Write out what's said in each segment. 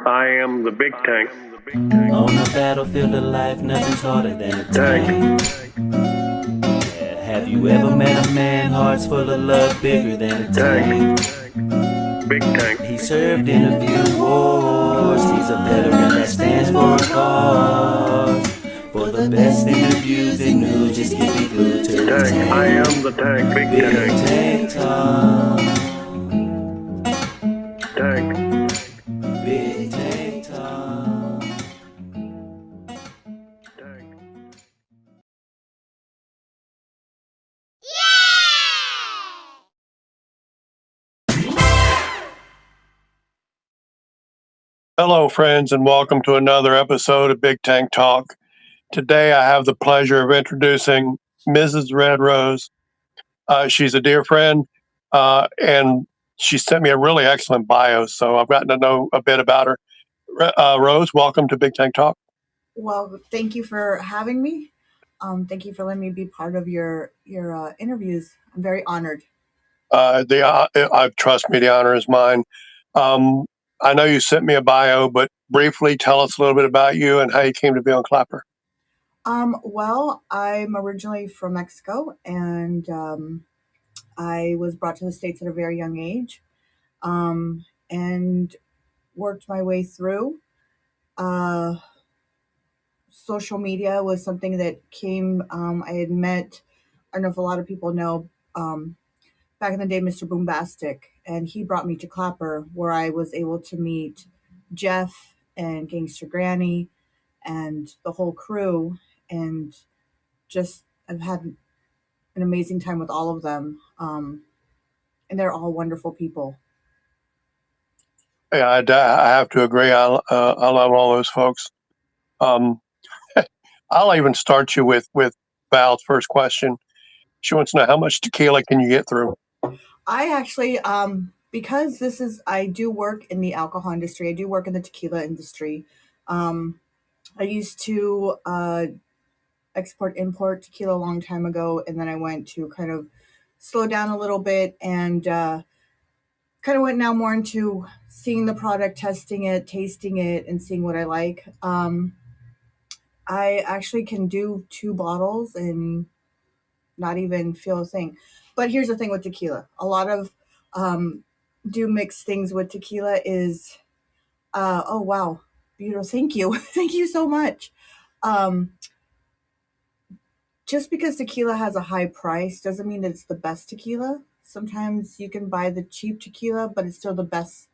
I am the big tank. On the battlefield of life, nothing's harder than a tank. Yeah, have you ever met a man, hearts full of love, bigger than a tank? Big tank. He served in a few wars, he's a veteran that stands for a cause. For the best interviews and news, just keep it glued to the tank. I am the tank, big tank. Tank Talk. Tank. Big Tank Talk. Tank. Hello, friends, and welcome to another episode of Big Tank Talk. Today, I have the pleasure of introducing Mrsredrose. She's a dear friend, and she sent me a really excellent bio, so I've gotten to know a bit about her. Rose, welcome to Big Tank Talk. Well, thank you for having me. Thank you for letting me be part of your interviews. I'm very honored. Trust me, the honor is mine. I know you sent me a bio, but briefly tell us a little bit about you and how you came to be on Clapper. Well, I'm originally from Mexico, and I was brought to the States at a very young age, and worked my way through. Uh, Social media was something that came. I had met. I don't know if a lot of people know. Back in the day, Mr. Boombastic, and he brought me to Clapper, where I was able to meet Jeff and Gangster Granny and the whole crew, and just I've had an amazing time with all of them, and they're all wonderful people. Yeah, I have to agree. I love all those folks. Um, I'll even start you with Val's first question. She wants to know, how much tequila can you get through? I actually, because I do work in the alcohol industry. I do work in the tequila industry. I used to export import tequila a long time ago, and then I went to kind of slow down a little bit and kind of went now more into seeing the product, testing it, tasting it, and seeing what I like. I actually can do 2 bottles and not even feel a thing. But here's the thing with tequila: a lot of do mix things with tequila is oh wow, beautiful, thank you. Thank you so much. um just because tequila has a high price doesn't mean that it's the best tequila. Sometimes you can buy the cheap tequila, but it's still the best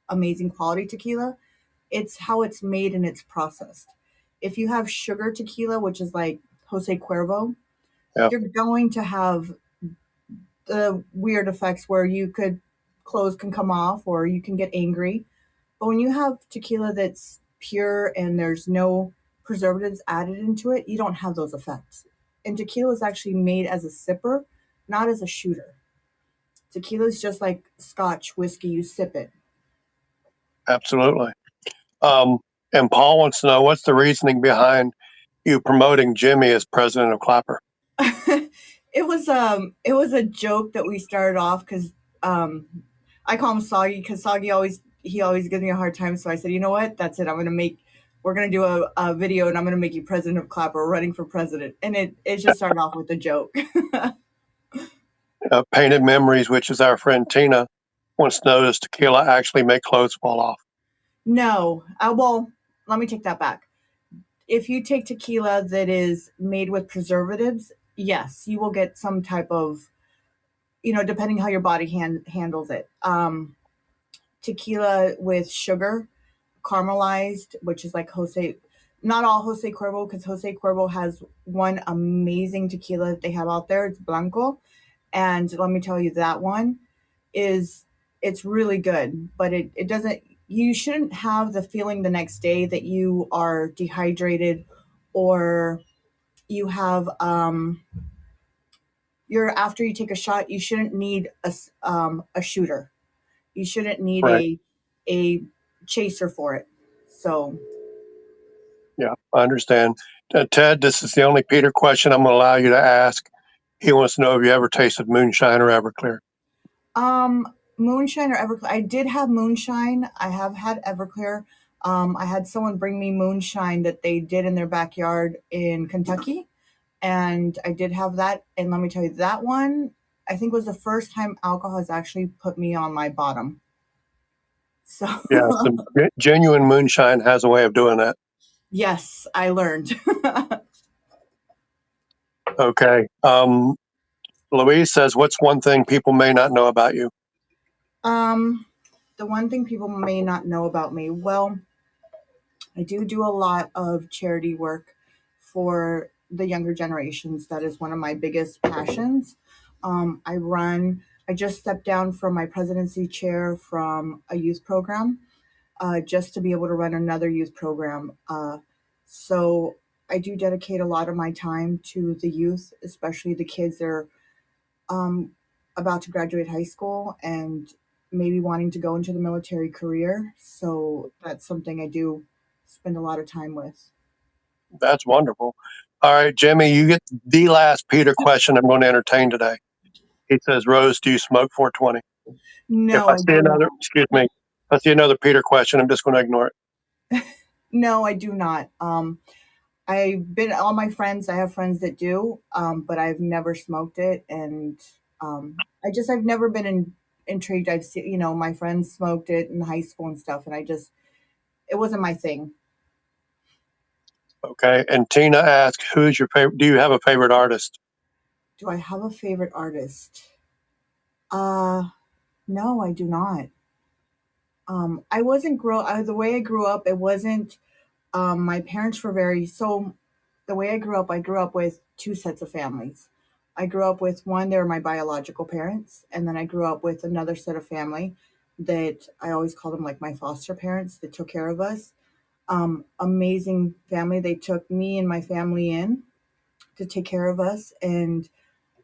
amazing quality tequila. It's how it's made and it's processed. If you have sugar tequila, which is like Jose Cuervo, Yep. you're going to have the weird effects where clothes can come off or you can get angry. But when you have tequila that's pure and there's no preservatives added into it, you don't have those effects. And tequila is actually made as a sipper, not as a shooter. Tequila is just like scotch, whiskey, you sip it. Absolutely. And Paul wants to know, what's the reasoning behind you promoting Jimmy as president of Clapper? It was a joke that we started off because I call him Soggy because Soggy always gives me a hard time. So I said, you know what? That's it. We're gonna do a video and I'm gonna make you president of Clapper, running for president. And it just started off with a joke. Painted Memories, which is our friend Tina, wants to know, does tequila actually make clothes fall off? No. Well, let me take that back. If you take tequila that is made with preservatives, yes, you will get some type of, depending how your body handles it. Tequila with sugar, caramelized, which is like not all Jose Cuervo, because Jose Cuervo has one amazing tequila that they have out there. It's Blanco. And let me tell you, that one it's really good, but it doesn't, you shouldn't have the feeling the next day that you are dehydrated or you have, after you take a shot, you shouldn't need a shooter. You shouldn't need Right. a chaser for it. So Yeah, I understand. Ted, this is the only Peter question I'm going to allow you to ask. He wants to know if you ever tasted moonshine or Everclear. moonshine or Everclear. I did have moonshine. I have had Everclear. I had someone bring me moonshine that they did in their backyard in Kentucky, and I did have that. And let me tell you, that one I think was the first time alcohol has actually put me on my bottom. So Yeah, some genuine moonshine has a way of doing that. yes, I learned. Okay. Louise says, "What's one thing people may not know about you?" um, the one thing people may not know about me, well, I do a lot of charity work for the younger generations. That is one of my biggest passions. I just stepped down from my presidency chair from a youth program, just to be able to run another youth program. So I do dedicate a lot of my time to the youth, especially the kids that are um, about to graduate high school and maybe wanting to go into the military career. So that's something I do spend a lot of time with. That's wonderful. All right, Jimmy, you get the last Peter question I'm going to entertain today. He says, "Rose, do you smoke 420?" If No, I I see do another, not. excuse me, if I see another Peter question, I'm just going to ignore it. No, I do not. I've been all my friends. I have friends that do, but I've never smoked it, and I've never been intrigued. I've seen, my friends smoked it in high school and stuff, and it wasn't my thing. Okay. And Tina asks, "Who's your favorite? Do you have a favorite artist?" Do I have a favorite artist? Uh, no, I do not. I wasn't the way I grew up. It wasn't. My parents were very so. The way I grew up with two sets of families. I grew up with one, they were my biological parents, and then I grew up with another set of family that I always call them like my foster parents that took care of us. Amazing family. They took me and my family in to take care of us, and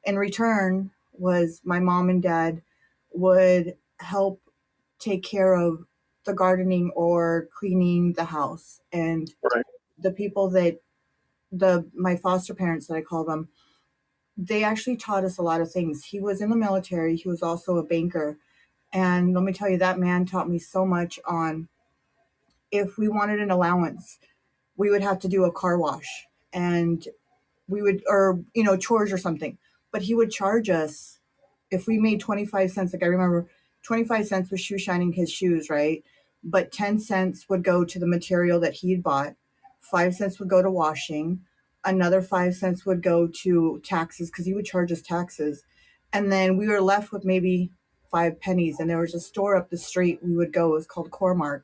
in return was my mom and dad would help take care of the gardening or cleaning the house. And Right. the people that the my foster parents that I call them, they actually taught us a lot of things. He was in the military, he was also a banker. And let me tell you, that man taught me so much on if we wanted an allowance, we would have to do a car wash and we would, or, chores or something. But he would charge us if we made 25 cents. Like I remember 25 cents was shoe shining his shoes, right? But 10 cents would go to the material that he'd bought, 5 cents would go to washing, another 5 cents would go to taxes because he would charge us taxes. And then we were left with maybe 5 pennies. And there was a store up the street we would go, it was called Cormark.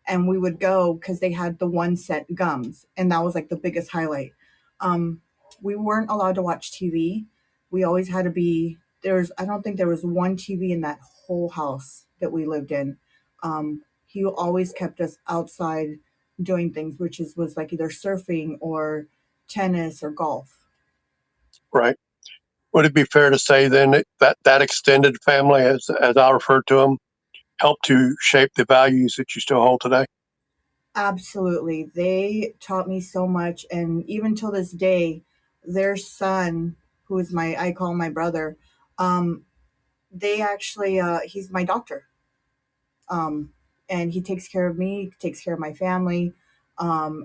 And we would go because they had the 1 cent gums. And that was like the biggest highlight. Um, we weren't allowed to watch TV. We always had to be I don't think there was one TV in that whole house that we lived in. He always kept us outside doing things, was like either surfing or tennis or golf. Right. Would it be fair to say then that that extended family, as I refer to them, helped to shape the values that you still hold today? Absolutely. They taught me so much. And even till this day, their son, who is I call my brother, um, they actually, he's my doctor. Um, and he takes care of me, takes care of my family.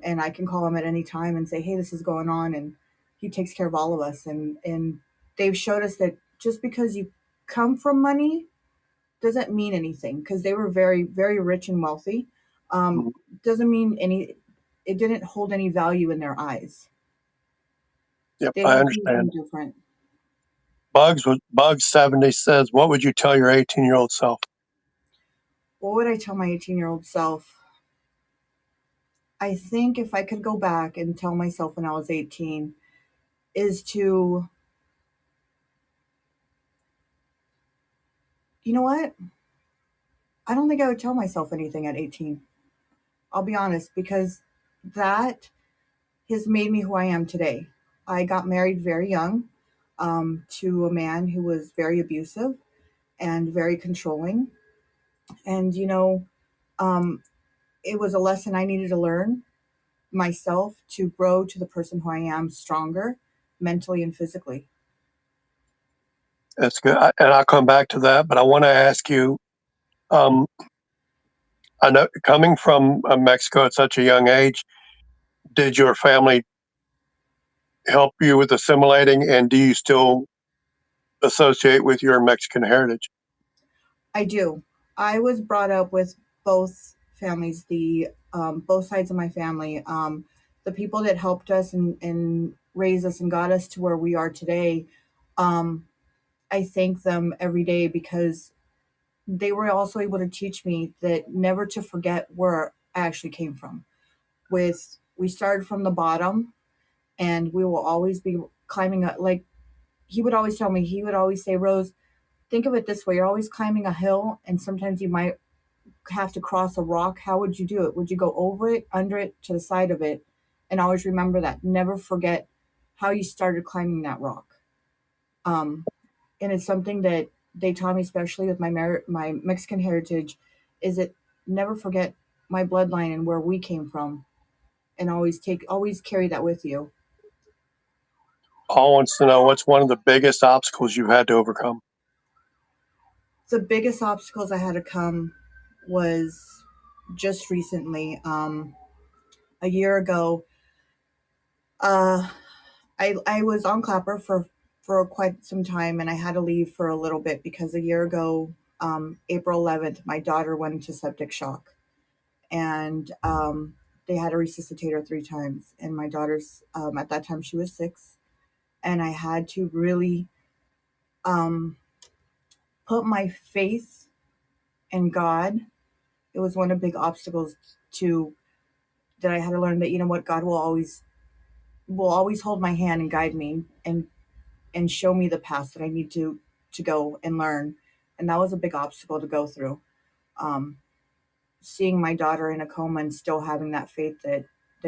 And I can call him at any time and say, "Hey, this is going on," and he takes care of all of us. And they've showed us that just because you come from money doesn't mean anything, because they were very, very rich and wealthy. Um, Mhm. doesn't mean any. It didn't hold any value in their eyes. Yep, They I looked at understand. anything different. Bugs 70 says, "What would you tell your 18-year-old self?" What would I tell my 18-year-old self? I think if I could go back and tell myself when I was 18, is to, you know what? I don't think I would tell myself anything at 18. I'll be honest, because that has made me who I am today. I got married very young, to a man who was very abusive and very controlling. And, um, it was a lesson I needed to learn myself to grow to the person who I am, stronger mentally and physically. That's good. And I'll come back to that, but I want to ask you, um, I know coming from Mexico at such a young age, did your family help you with assimilating, and do you still associate with your Mexican heritage? I do. I was brought up with both families, the both sides of my family. The people that helped us and raised us and got us to where we are today. Um, I thank them every day because they were also able to teach me that never to forget where I actually came from. With we started from the bottom, and we will always be climbing up. Like he would always tell me, he would always say, Rose, think of it this way: you're always climbing a hill, and sometimes you might have to cross a rock. How would you do it? Would you go over it, under it, to the side of it? And always remember that. Never forget how you started climbing that rock. Um, and it's something that they taught me, especially with my Mexican heritage, is it never forget my bloodline and where we came from, and always carry that with you. Paul wants to know what's one of the biggest obstacles you've had to overcome. The biggest obstacles I had to come was just recently. A year ago, uh, I was on Clapper for quite some time, and I had to leave for a little bit because a year ago, April 11th, my daughter went into septic shock, and they had to resuscitate her 3 times. And my daughter's at that time she was 6, and I had to really um, put my faith in God. It was one of the big obstacles to that I had to learn that what, God will always hold my hand and guide me and show me the path that I need to go and learn. And that was a big obstacle to go through. Um, Seeing my daughter in a coma and still having that faith that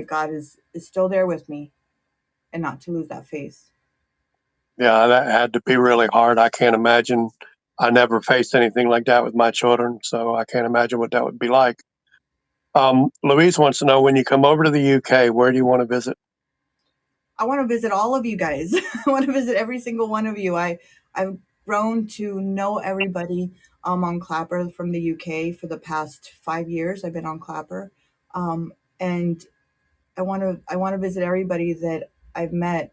God is still there with me, and not to lose that faith. Yeah, that had to be really hard. I can't imagine. I never faced anything like that with my children, so I can't imagine what that would be like. Louise wants to know, when you come over to the UK, where do you want to visit? I want to visit all of you guys. I want to visit every single one of you. I've grown to know everybody on Clapper from the UK for the past 5 years. I've been on Clapper, and I want to visit everybody that I've met.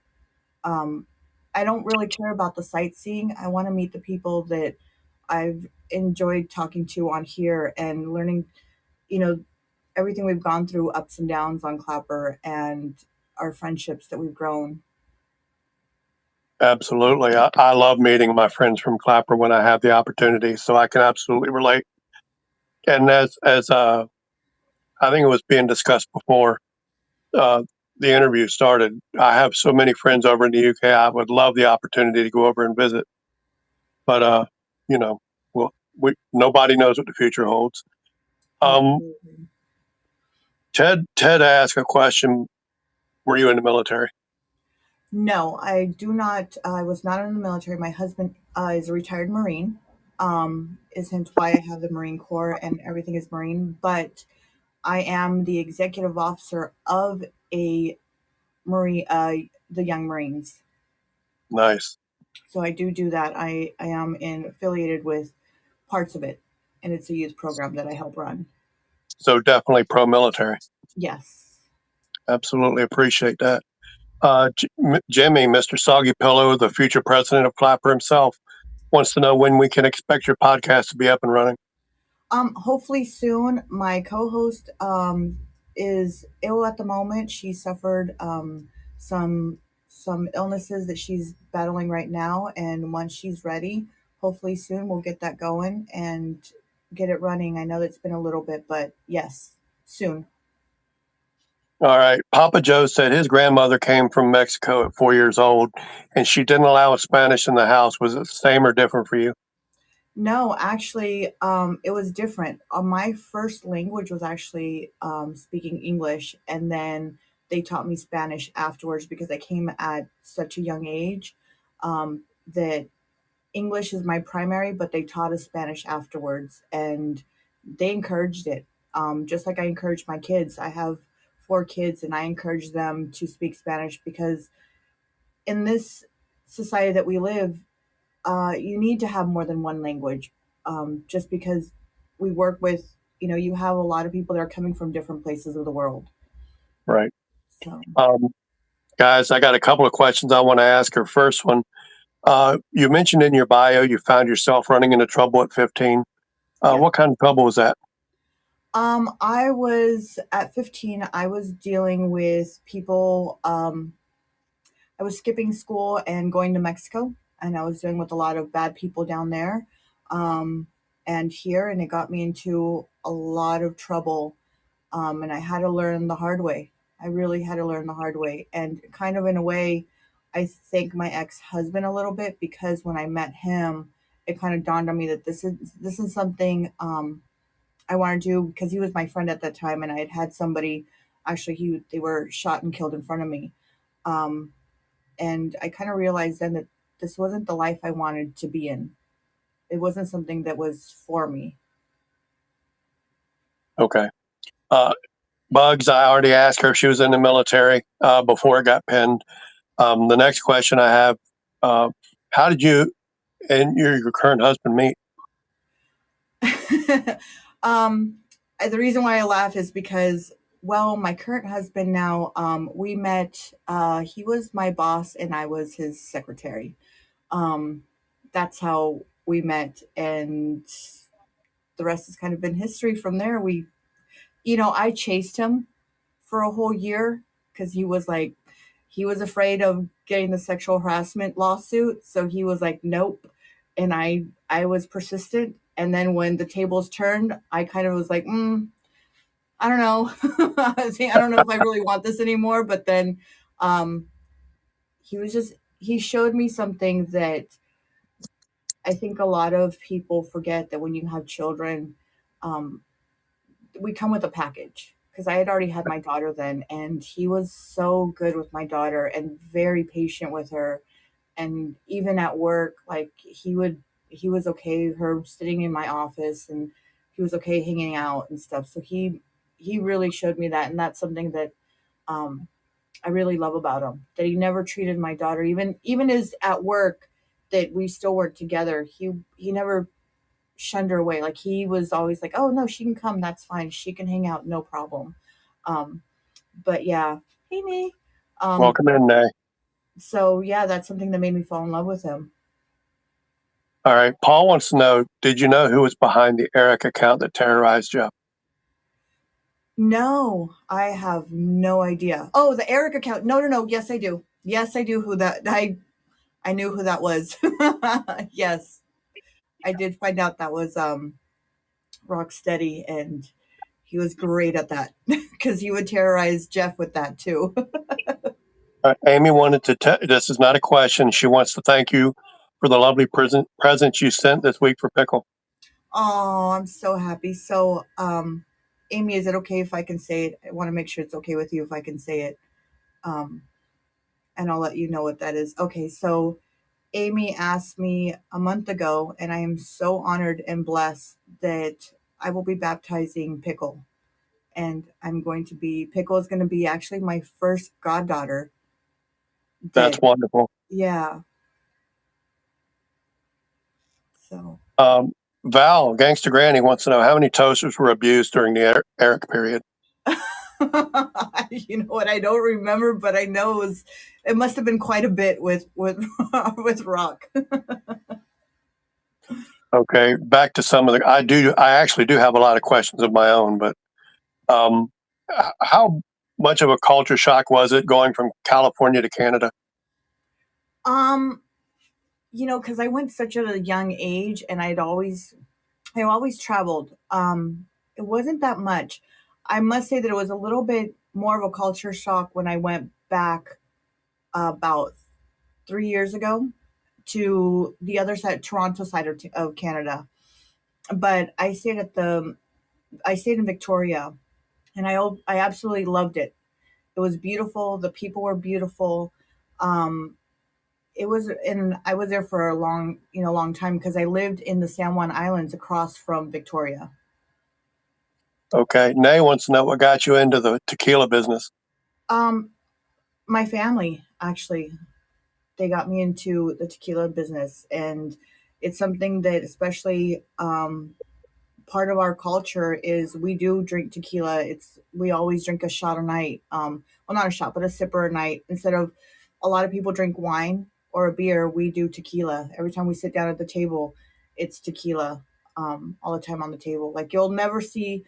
Um, I don't really care about the sightseeing. I want to meet the people that I've enjoyed talking to on here and learning, you know, everything we've gone through, ups and downs on Clapper, and our friendships that we've grown. Absolutely. I love meeting my friends from Clapper when I have the opportunity, so I can absolutely relate. And as I think it was being discussed before uh, the interview started, I have so many friends over in the UK. I would love the opportunity to go over and visit, but you know, well, nobody knows what the future holds. Um, Absolutely. Ted asked a question. Were you in the military? No, I do not. I was not in the military. My husband is a retired Marine. Is hence why I have the Marine Corps and everything is Marine. But I am the executive officer of a Marine, the Young Marines. Nice. So I do that. I am affiliated with parts of it, and it's a youth program that I help run. So definitely pro-military. Yes. Absolutely appreciate that. Jimmy, Mr. Soggy Pillow, the future president of Clapper himself, wants to know when we can expect your podcast to be up and running. Hopefully soon. My co-host is ill at the moment. She suffered some some illnesses that she's battling right now, and once she's ready, hopefully soon we'll get that going and get it running. I know that's been a little bit, but yes, soon. All right. Papa Joe said his grandmother came from Mexico at 4 years old, and she didn't allow Spanish in the house. Was it the same or different for you? No, actually, it was different. My first language was actually speaking English, and then they taught me Spanish afterwards because I came at such a young age that English is my primary, but they taught us Spanish afterwards, and they encouraged it. Just like I encourage my kids. I have 4 kids, and I encourage them to speak Spanish because in this society that we live, you need to have more than one language, just because we work with you have a lot of people that are coming from different places of the world. Right. So Guys, I got a couple of questions I want to ask her. First one, you mentioned in your bio you found yourself running into trouble at 15. yeah. What kind of trouble was that? I was at 15. I was dealing with people. I was skipping school and going to Mexico, and I was dealing with a lot of bad people down there, um, and here, and it got me into a lot of trouble. And I had to learn the hard way. I really had to learn the hard way, and kind of in a way, I thank my ex husband a little bit because when I met him, it kind of dawned on me that this is something I wanted to do because he was my friend at that time, and I had somebody actually they were shot and killed in front of me. Um, and I kind of realized then that this wasn't the life I wanted to be in. It wasn't something that was for me. Okay. Uh, Bugs, I already asked her if she was in the military before it got pinned. The next question I have, uh, how did you and your current husband meet? um, the reason why I laugh is because, well, my current husband now, we met, he was my boss and I was his secretary. Um, that's how we met. And the rest has kind of been history from there. I chased him for a whole year because he was afraid of getting the sexual harassment lawsuit. So he was like, nope. And I was persistent. And then when the tables turned, I kind of was like, I don't know. I don't know if I really want this anymore. But then um, he showed me something that I think a lot of people forget that when you have children, um, we come with a package because I had already had my daughter then, and he was so good with my daughter and very patient with her. And even at work, like he was okay her sitting in my office, and he was okay hanging out and stuff. So he really showed me that, and that's something that um, I really love about him. That he never treated my daughter, even as at work, that we still worked together. He never shunned her away. Like he was always like, "Oh no, she can come. That's fine. She can hang out, no problem." Um, but yeah, hey me. Um, Welcome in, Nay. so yeah, that's something that made me fall in love with him. All right. Paul wants to know, did you know who was behind the Eric account that terrorized you? No, I have no idea. Oh, the Eric account. No, no, no. Yes, I do. Yes, I do. Who that? I knew who that was. Yes, I did find out that was Rocksteady, and he was great at that because he would terrorize Jeff with that too. Amy wanted to this is not a question. She wants to thank you for the lovely presents you sent this week for Pickle. Oh, I'm so happy. So, Amy, is it okay if I can say it? I want to make sure it's okay with you if I can say it. Um, and I'll let you know what that is. Okay, so Amy asked me a month ago, and I am so honored and blessed that I will be baptizing Pickle. And Pickle is going to be actually my first goddaughter. That's That, wonderful. yeah. So, Um, Val, Gangsta Granny, wants to know how many toasters were abused during the Eric period. you know what? I don't remember, but I know it must have been quite a bit with with Rock. Okay, back to some of the. I actually do have a lot of questions of my own, but um, how much of a culture shock was it going from California to Canada? Um, because I went such at a young age, and I always traveled. It wasn't that much. I must say that it was a little bit more of a culture shock when I went back about 3 years ago to the other side, Toronto side of Canada. But I stayed in Victoria, and I absolutely loved it. It was beautiful. The people were beautiful. Um, and I was there for a long time because I lived in the San Juan Islands across from Victoria. Okay, Nay wants to know what got you into the tequila business. Um, my family actually, they got me into the tequila business, and it's something that especially part of our culture is we do drink tequila. We always drink a shot a night. Well, not a shot, but a sipper a night. Instead of a lot of people drink wine or a beer, we do tequila. Every time we sit down at the table, it's tequila. All the time on the table. Like you'll never see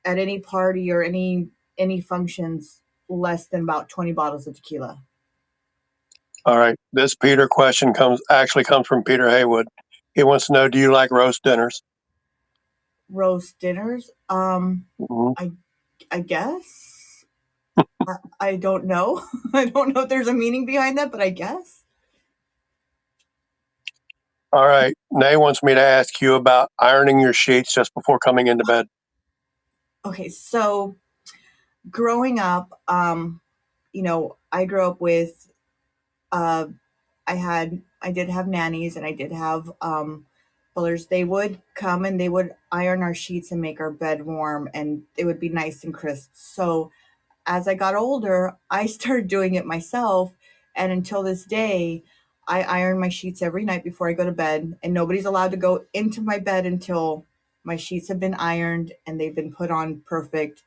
at any party or any functions less than about 20 bottles of tequila. All right. This Peter question comes from Peter Haywood. He wants to know, do you like roast dinners? Roast dinners. Mhm. I I guess. I don't know. I don't know if there's a meaning behind that, but I guess. All right. Nay wants me to ask you about ironing your sheets just before coming into bed. Okay, so growing up, I grew up with uh I did have nannies and I did have pullers. They would come and they would iron our sheets and make our bed warm and it would be nice and crisp. So as I got older, I started doing it myself. And until this day, I iron my sheets every night before I go to bed. And nobody's allowed to go into my bed until my sheets have been ironed and they've been put on perfect.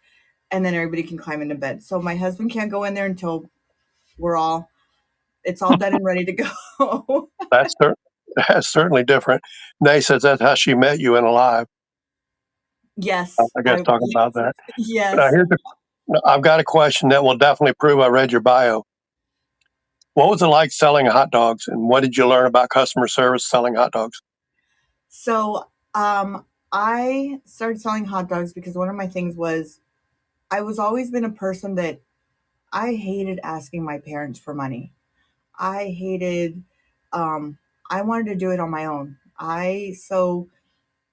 And then everybody can climb into bed. So my husband can't go in there until it's all done and ready to go. That's, cer- that's certainly different. Nay says that's how she met you in alive. Yes. I guess talking about that. Now, Yes. I've got a question that will definitely prove I read your bio. What was it like selling hot dogs, and what did you learn about customer service selling hot dogs? So I started selling hot dogs because one of my things was I was always been a person that I hated asking my parents for money. I hated I wanted to do it on my own. I so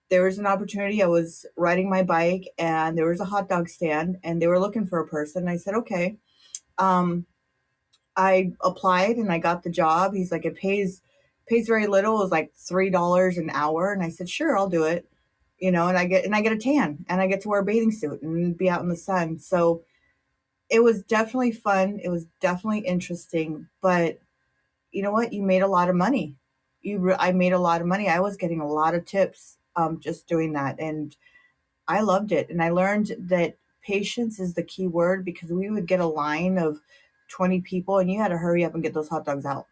there was an opportunity. I was riding my bike and there was a hot dog stand and they were looking for a person. I said, "Okay." Um I applied and I got the job. He's like, "It pays very little. It was like $3 an hour." And I said, "Sure, I'll do it." And I get a tan and I get to wear a bathing suit and be out in the sun. So it was definitely fun. It was definitely interesting, but you know what? You made a lot of money. I made a lot of money. I was getting a lot of tips just doing that, and I loved it. And I learned that patience is the key word because we would get a line of 20 people, and you had to hurry up and get those hot dogs out.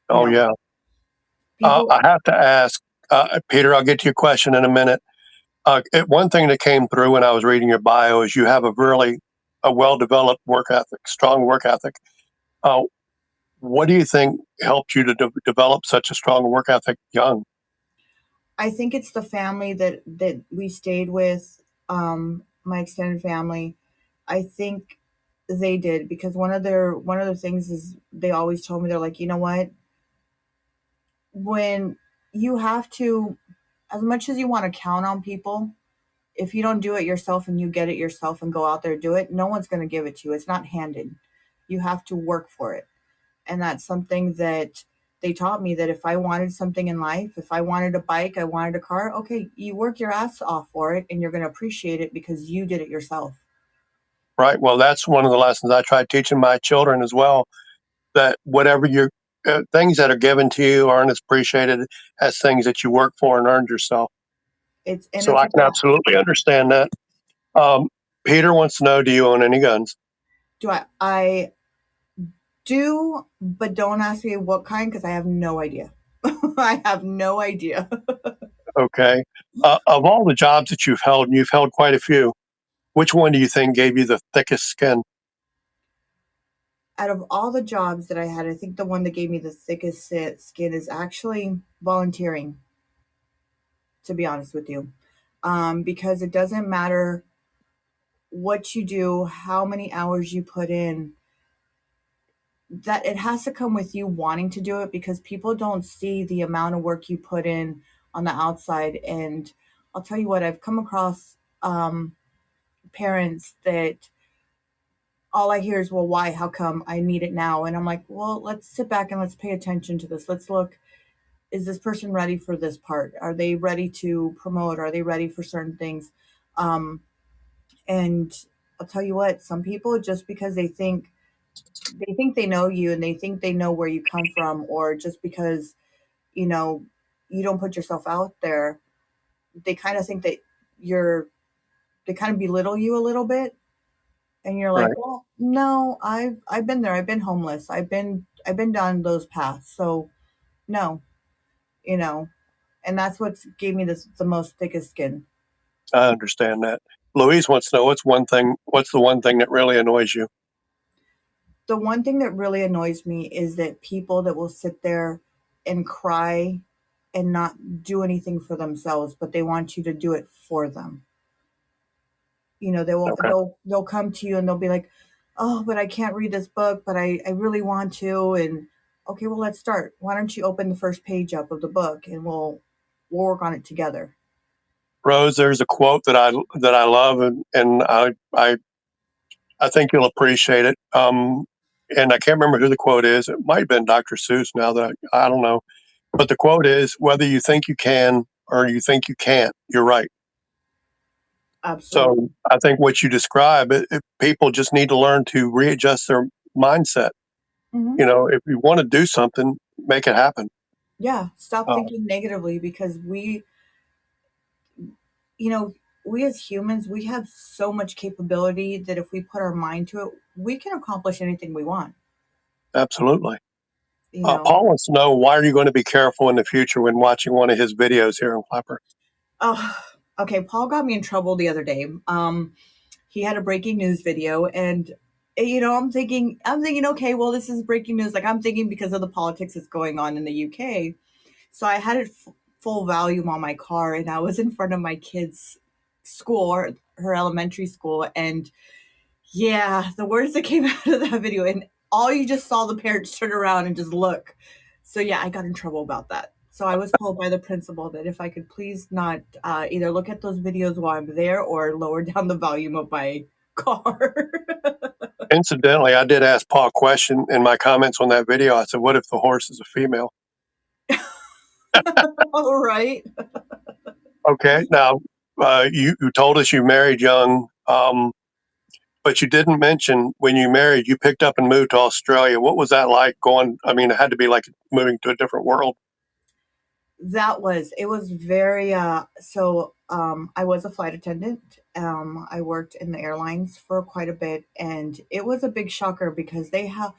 You Oh, know, yeah. people. I have to ask, Peter, I'll get to your question in a minute. One thing that came through when I was reading your bio is you have a well developed work ethic, strong work ethic. Uh, what do you think helped you to develop such a strong work ethic young? I think it's the family that we stayed with, my extended family. I think they did because one of the things is they always told me they're like, you know what, when you have to, as much as you want to count on people, if you don't do it yourself and you get it yourself and go out there and do it, no one's going to give it to you. It's not handed. You have to work for it. And that's something that they taught me that if I wanted something in life, if I wanted a bike, I wanted a car, okay, you work your ass off for it and you're going to appreciate it because you did it yourself. Right. Well, that's one of the lessons I try teaching my children as well. That whatever your things that are given to you aren't as appreciated as things that you work for and earned yourself. So It's I a can balance. absolutely understand that. Um, Peter wants to know, do you own any guns? Do I do, but don't ask me what kind because I have no idea. I have no idea. Okay. Of all the jobs that you've held, and you've held quite a few, which one do you think gave you the thickest skin? Out of all the jobs that I had, I think the one that gave me the thickest skin is actually volunteering, to be honest with you. Because it doesn't matter what you do, how many hours you put in, that it has to come with you wanting to do it because people don't see the amount of work you put in on the outside. And I'll tell you what, I've come across parents that all I hear is, well, why? How come I need it now? And I'm like, well, let's sit back and let's pay attention to this. Let's look, is this person ready for this part? Are they ready to promote? Are they ready for certain things? Um, and I'll tell you what, some people just because they think they know you and they think they know where you come from, or just because you know you don't put yourself out there, they kind of think that you're they kind of belittle you a little bit, and you're like, Right. well, no, I've been there. I've been homeless. I've been down those paths. So no, you know, and that's what's gave me the most thickest skin. I understand that. Louise wants to know what's the one thing that really annoys you? The one thing that really annoys me is that people that will sit there and cry and not do anything for themselves, but they want you to do it for them. They will Okay. they'll come to you and they'll be like, "Oh, but I can't read this book, but I really want to." And okay, well, let's start. Why don't you open the first page up of the book and we'll work on it together. Rose, there's a quote that I love, and I think you'll appreciate it. And I can't remember who the quote is. It might have been Dr. Seuss. Now that I don't know, but the quote is, "Whether you think you can or you think you can't, you're right." So Absolutely. I think what you describe, people just need to learn to readjust their mindset. Hmm. If you want to do something, make it happen. Yeah, stop Uh, thinking negatively because you know, we as humans, we have so much capability that if we put our mind to it, we can accomplish anything we want. Absolutely. You know. Paul wants to know, why are you going to be careful in the future when watching one of his videos here in Clapper? Oh, okay. Paul got me in trouble the other day. He had a breaking news video, and I'm thinking, okay, well, this is breaking news. Like I'm thinking because of the politics that's going on in the UK. So I had it full volume on my car, and I was in front of my kid's school, her elementary school, and yeah, the words that came out of that video, and all you just saw the parents turn around and just look. So yeah, I got in trouble about that. So I was told by the principal that if I could please not either look at those videos while I'm there or lower down the volume of my car. Incidentally, I did ask Paul a question in my comments on that video. I said, "What if the horse is a female?" All right. Okay, now you told us you married young, but you didn't mention when you married, you picked up and moved to Australia. What was that like going? I mean, it had to be like moving to a different world. It was very so I was a flight attendant. I worked in the airlines for quite a bit, and it was a big shocker because they have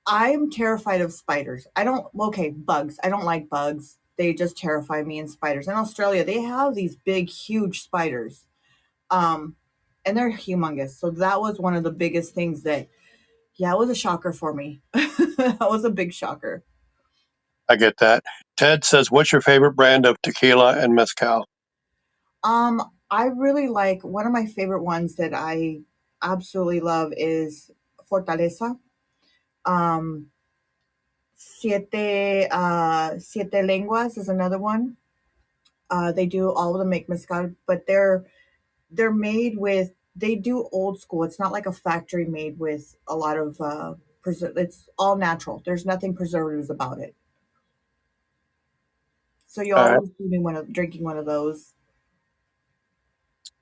I'm terrified of spiders. I don't okay, bugs. I don't like bugs. They just terrify me, and spiders. In Australia, they have these big huge spiders. Um and they're humongous. So that was one of the biggest things that yeah, it was a shocker for me. That was a big shocker. I get that. Ted says, "What's your favorite brand of tequila and mezcal?" I really like one of my favorite ones that I absolutely love is Fortaleza. Um, Siete Lenguas is another one. They do all of the make mezcal, but they're made with they do old school. It's not like a factory made with a lot of it's all natural. There's nothing preservatives about it. So you All right. always see me drinking one of those.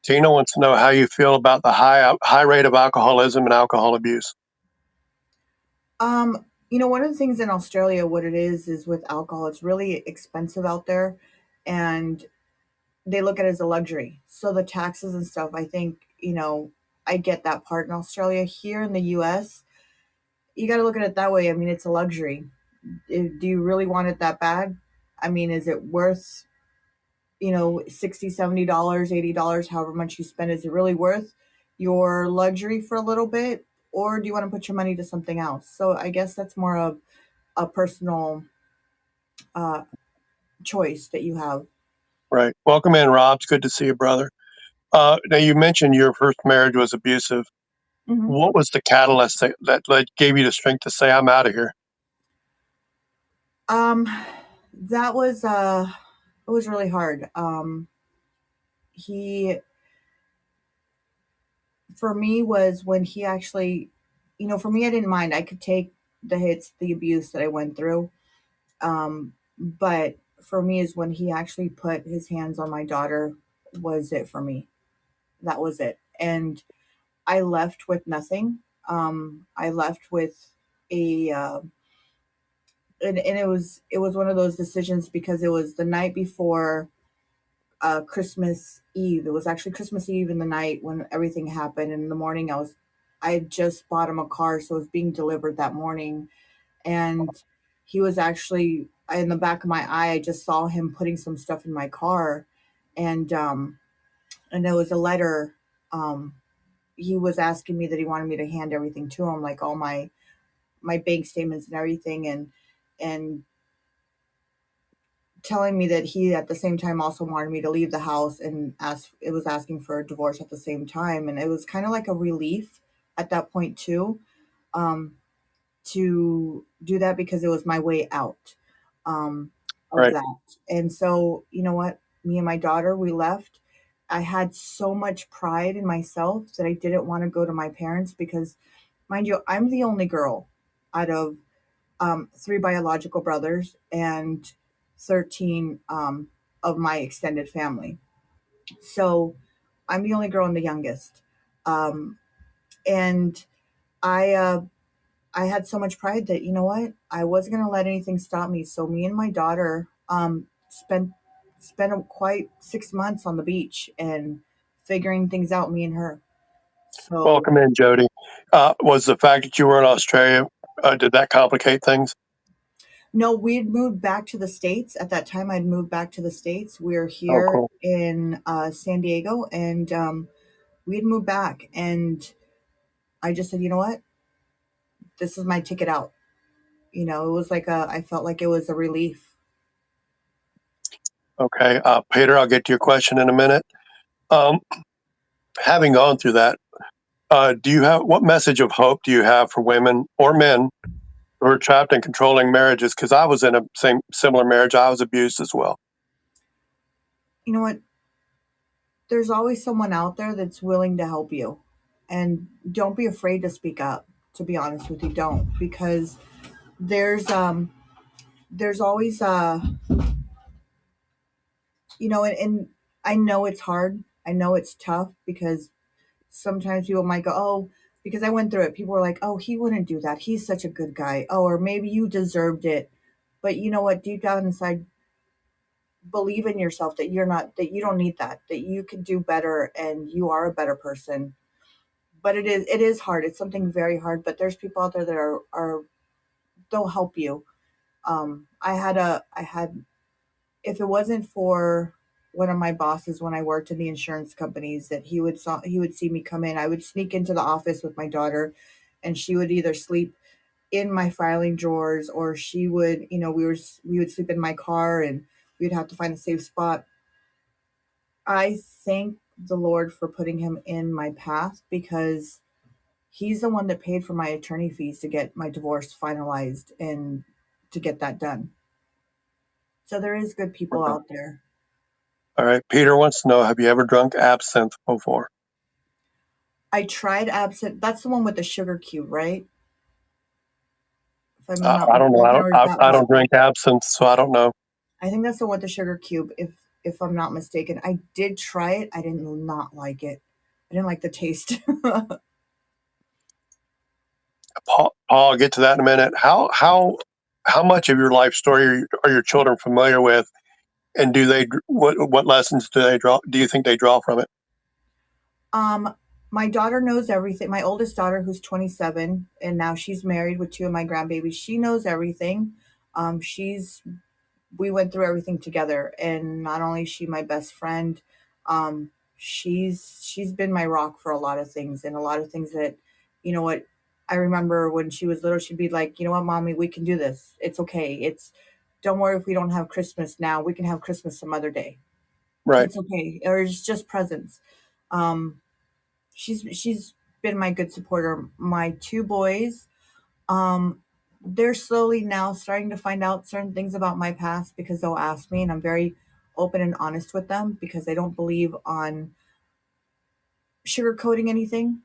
Tina wants to know how you feel about the high rate of alcoholism and alcohol abuse. One of the things in Australia, what it is with alcohol, it's really expensive out there, and they look at it as a luxury. So the taxes and stuff, I think, I get that part in Australia. Here in the US, you got to look at it that way. I mean, it's a luxury. Do you really want it that bad? I mean, is it worth, $60, $70, $80, however much you spend? Is it really worth your luxury for a little bit? Or do you want to put your money to something else? So I guess that's more of a personal uh, choice that you have. Right. Welcome in, Rob. It's good to see you, brother. Now, you mentioned your first marriage was abusive. Hmm. What was the catalyst that gave you the strength to say, "I'm out of here"? Um, that was it was really hard. He For me was when he actually, for me I didn't mind. I could take the hits, the abuse that I went through. But for me is when he actually put his hands on my daughter was it for me. That was it. And I left with nothing. I left with a and it was one of those decisions because it was the night before Christmas Eve. It was actually Christmas Eve in the night when everything happened. And in the morning, I had just bought him a car, so it was being delivered that morning. And he was actually in the back of my eye. I just saw him putting some stuff in my car, and there was a letter. Um, he was asking me that he wanted me to hand everything to him, like all my bank statements and everything, and telling me that he at the same time also wanted me to leave the house, and it was asking for a divorce at the same time. And it was kind of like a relief at that point too, um, to do that, because it was my way out, of Right. that. And so, you know what, me and my daughter, we left. I had so much pride in myself that I didn't want to go to my parents, because mind you, I'm the only girl out of three biological brothers and 13 of my extended family. So I'm the only girl and the youngest. Um, and I, uh, I had so much pride that, you know what, I wasn't going to let anything stop me. So me and my daughter spent quite 6 months on the beach and figuring things out, me and her. So Welcome in, Jody. Was the fact that you were in Australia, did that complicate things? no, we'd moved back to the States. At that time, I'd moved back to the States. We're Oh, here cool. in San Diego, and we'd moved back. And I just said, you know what? This is my ticket out. You know, it was I felt like it was a relief. Okay. Peter, I'll get to your question in a minute. Um, Having gone through that, what message of hope do you have for women or men who are trapped in controlling marriages? Because I was in a similar marriage. I was abused as well. You know what? There's always someone out there that's willing to help you. And don't be afraid to speak up, to be honest with you. Don't, because there's um there's always and I know it's hard. I know it's tough, because sometimes people might go, oh, because I went through it. People were like, oh, he wouldn't do that. He's such a good guy. Oh, or maybe you deserved it. But you know what? Deep down inside, believe in yourself that that you don't need that you can do better and you are a better person. But it is hard. It's something very hard. But there's people out there that are they'll help you. I had if it wasn't for one of my bosses when I worked in the insurance companies, that he would see me come in. I would sneak into the office with my daughter, and she would either sleep in my filing drawers, or she would, we would sleep in my car, and we'd have to find a safe spot. I thank the Lord for putting him in my path, because he's the one that paid for my attorney fees to get my divorce finalized and to get that done. So there is good people out there. All right. Peter wants to know, have you ever drunk absinthe before? I tried absinthe. That's the one with the sugar cube, right? If I'm not I don't know. mistaken, or is that I don't vodka? drink absinthe, so I don't know. I think that's the one with the sugar cube. If I'm not mistaken, I did try it. I did not like it. I didn't like the taste. Paul, I'll get to that in a minute. How much of your life story are your children familiar with, and what lessons do you think they draw from it? um, my daughter knows everything. My oldest daughter, who's 27, and now she's married with two of my grandbabies. She knows everything. She's We went through everything together, and not only is she my best friend, she's been my rock for a lot of things, and a lot of things that, you know what, I remember when she was little, she'd be like, you know what, mommy, we can do this. It's okay. Don't worry if we don't have Christmas now. We can have Christmas some other day. Right. It's okay. Or it's just presents. Um, she's been my good supporter. My two boys, um, they're slowly now starting to find out certain things about my past, because they'll ask me, and I'm very open and honest with them, because I don't believe on sugarcoating anything.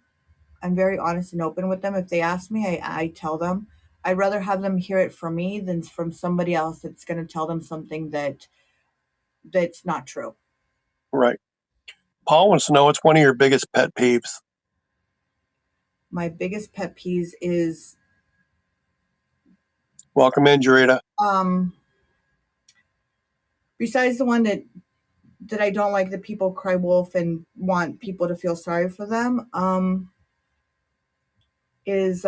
I'm very honest and open with them. If they ask me, I tell them. I'd rather have them hear it from me than from somebody else that's going to tell them something that's not true. Right. Paul wants to know, what's one of your biggest pet peeves? My biggest pet peeve is Welcome in, Jarita. um besides the one that that I don't like that people cry wolf and want people to feel sorry for them, is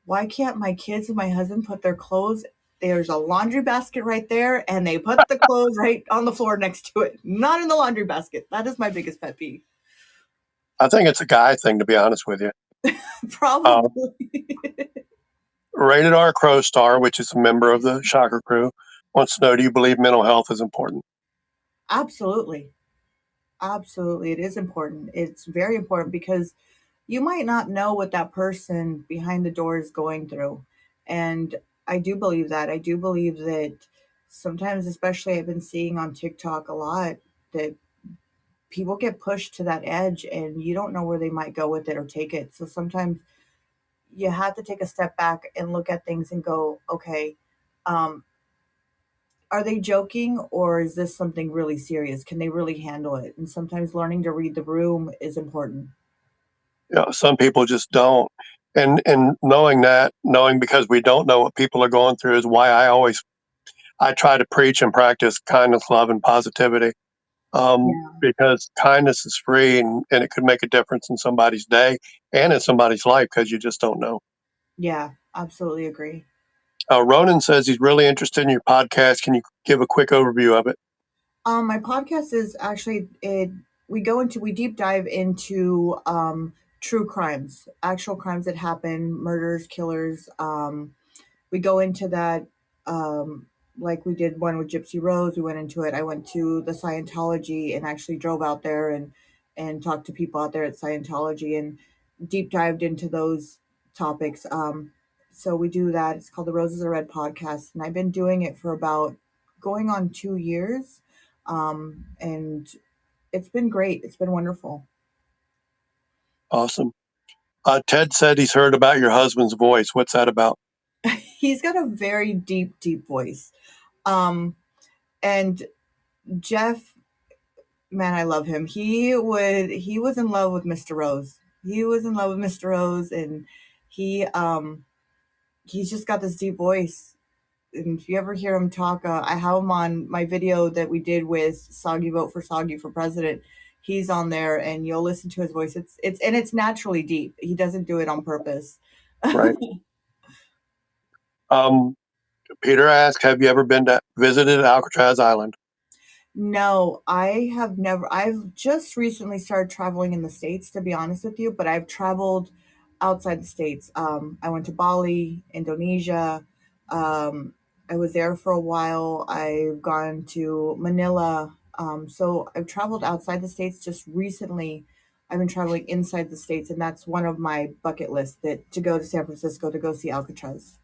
why can't my kids and my husband put their clothes? There's a laundry basket right there, and they put the clothes right on the floor next to it, not in the laundry basket. That is my biggest pet peeve. I think it's a guy thing, to be honest with you. Probably. Rated R Crow Star, which is a member of the Shocker crew, wants to know, do you believe mental health is important? Absolutely. Absolutely. It is important. It's very important because you might not know what that person behind the door is going through. And I do believe that. I do believe that sometimes, especially I've been seeing on TikTok a lot, that people get pushed to that edge and you don't know where they might go with it or take it. So sometimes you have to take a step back and look at things and go, okay, um, are they joking or is this something really serious? Can they really handle it? And sometimes learning to read the room is important. Some people just don't. And knowing because we don't know what people are going through is why I try to preach and practice kindness, love, and positivity. Yeah. Because kindness is free and it could make a difference in somebody's day and in somebody's life because you just don't know. Yeah, absolutely agree. Ronan says he's really interested in your podcast. Can you give a quick overview of it? My podcast is actually it. We deep dive into true crimes, actual crimes that happen, murders, killers. We go into that, um, like we did one with Gypsy Rose. We went into it. I went to the Scientology and actually drove out there and talked to people out there at Scientology and deep dived into those topics. So we do that. It's called the Roses Are Red podcast, and I've been doing it for about going on 2 years, and it's been great. It's been wonderful. Awesome. Ted said he's heard about your husband's voice. What's that about? He's got a very deep, deep voice. Um, and Jeff, man, I love him. He was in love with Mr. Rose. He was in love with Mr. Rose, and he he's just got this deep voice. And if you ever hear him talk, I have him on my video that we did with Soggy Vote for Soggy for President. He's on there, and you'll listen to his voice. It's naturally deep. He doesn't do it on purpose. Right. Um, Peter asked, have you ever visited Alcatraz Island? No, I have never. I've just recently started traveling in the States, to be honest with you, but I've traveled outside the States. I went to Bali, Indonesia. Um, I was there for a while. I've gone to Manila. So I've traveled outside the States just recently. I've been traveling inside the States, and that's one of my bucket lists that to go to San Francisco to go see Alcatraz.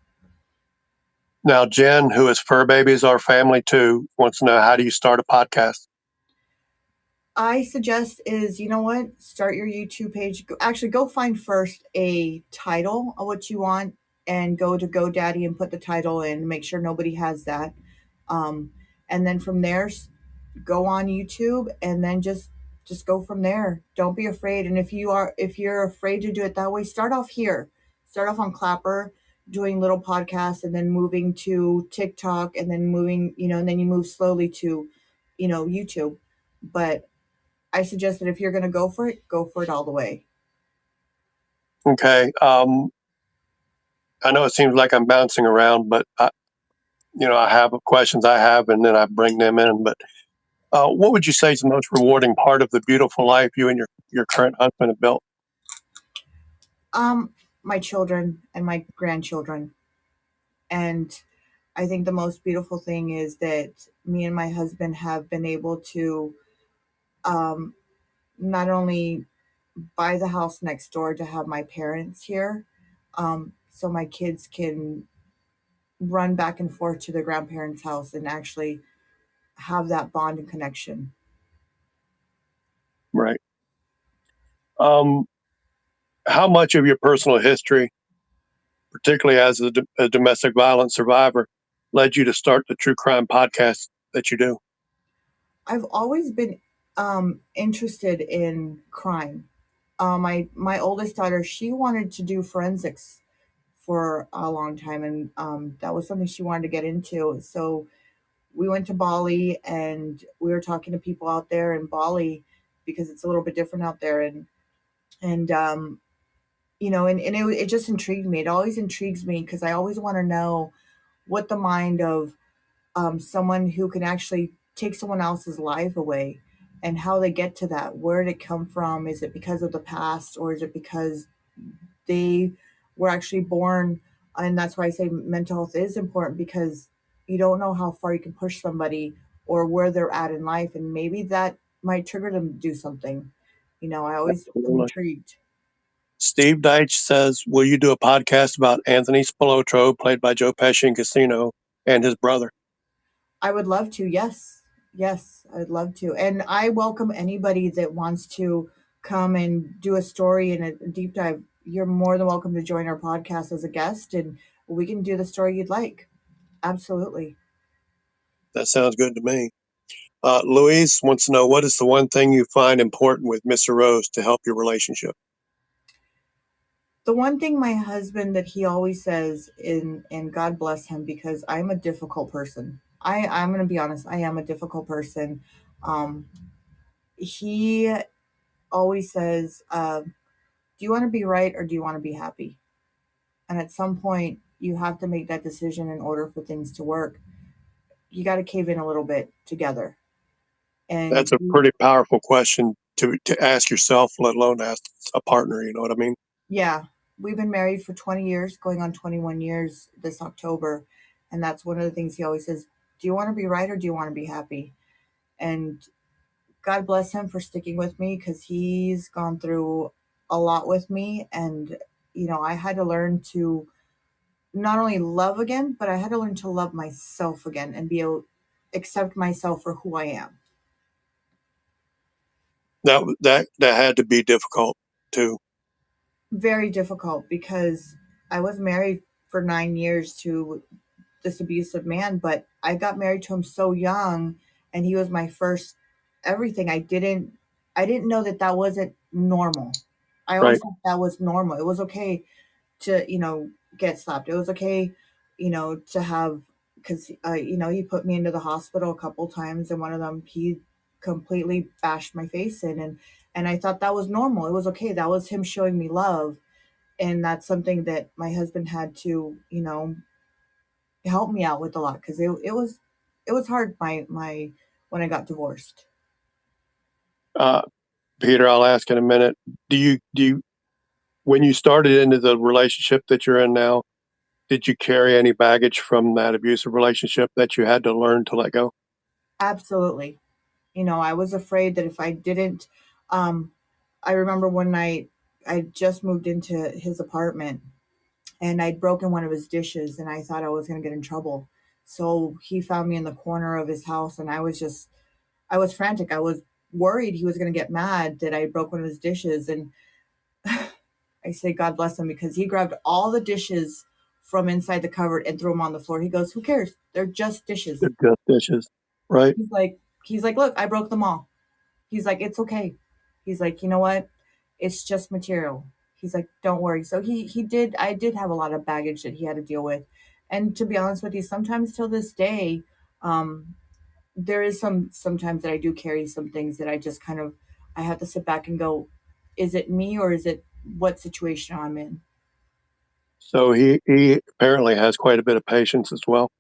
Now, Jen, who is Fur Babies Our Family Too, wants to know, how do you start a podcast? I suggest is, you know what, start your YouTube page. Actually, go find first a title of what you want and go to GoDaddy and put the title in. Make sure nobody has that. Um, and then from there, go on YouTube and then just go from there. Don't be afraid. And if you're afraid to do it that way, start off here. Start off on Clapper, doing little podcasts, and then moving to TikTok, and then moving, and then you move slowly to, YouTube. But I suggest that if you're going to go for it all the way. Okay. I know it seems like I'm bouncing around, but I have questions I have, and then I bring them in. But what would you say is the most rewarding part of the beautiful life you and your current husband have built? My children and my grandchildren. And I think the most beautiful thing is that me and my husband have been able to um, not only buy the house next door to have my parents here, so my kids can run back and forth to their grandparents' house and actually have that bond and connection. Right. Um, how much of your personal history, particularly as a domestic violence survivor, led you to start the true crime podcast that you do? I've always been interested in crime. My oldest daughter, she wanted to do forensics for a long time, and that was something she wanted to get into. So we went to Bali, and we were talking to people out there in Bali because it's a little bit different out there, and it just intrigued me. It always intrigues me because I always want to know what the mind of someone who can actually take someone else's life away, and how they get to that. Where did it come from? Is it because of the past, or is it because they were actually born? And that's why I say mental health is important, because you don't know how far you can push somebody or where they're at in life, and maybe that might trigger them to do something. I always am Absolutely. intrigued. Steve Deitch says, will you do a podcast about Anthony Spilotro, played by Joe Pesci in Casino, and his brother? I would love to. Yes. Yes, I'd love to. And I welcome anybody that wants to come and do a story and a deep dive. You're more than welcome to join our podcast as a guest, and we can do the story you'd like. Absolutely. That sounds good to me. Louise wants to know, what is the one thing you find important with Mr. Rose to help your relationship? The one thing my husband that he always says, and God bless him, because I'm a difficult person. I'm going to be honest. I am a difficult person. Um, he always says, "Do you want to be right, or do you want to be happy?" And at some point, you have to make that decision in order for things to work. You got to cave in a little bit together. And That's a pretty powerful question to ask yourself, let alone ask a partner. You know what I mean? yeah, we've been married for 20 years, going on 21 years this October. And that's one of the things he always says: "Do you want to be right, or do you want to be happy?" And God bless him for sticking with me, because he's gone through a lot with me. And, I had to learn to not only love again, but I had to learn to love myself again and be able accept myself for who I am. That had to be difficult too. Very difficult, because I was married for 9 years to this abusive man, but I got married to him so young, and he was my first everything. I didn't know that that wasn't normal. I always Right. thought that was normal. It was okay to, get slapped. It was okay, to have, because, he put me into the hospital a couple times, and one of them, he completely bashed my face in. And I thought that was normal. It was okay. That was him showing me love. And that's something that my husband had to, help me out with a lot, because it was hard, my when I got divorced. Uh, Peter, I'll ask in a minute. Do you when you started into the relationship that you're in now, did you carry any baggage from that abusive relationship that you had to learn to let go? Absolutely. I was afraid that if I didn't, um, I remember one night I just moved into his apartment, and I'd broken one of his dishes, and I thought I was going to get in trouble. So he found me in the corner of his house, and I was frantic. I was worried he was going to get mad that I broke one of his dishes. And I say, God bless him, because he grabbed all the dishes from inside the cupboard and threw them on the floor. He goes, "Who cares? They're just dishes." They're just dishes, right? He's like, "Look, I broke them all." He's like, "It's okay." He's like, "You know what? It's just material." He's like, "Don't worry." So I did have a lot of baggage that he had to deal with. And to be honest with you, sometimes till this day, um, there is sometimes that I do carry some things that I have to sit back and go, is it me, or is it what situation I'm in? So he apparently has quite a bit of patience as well.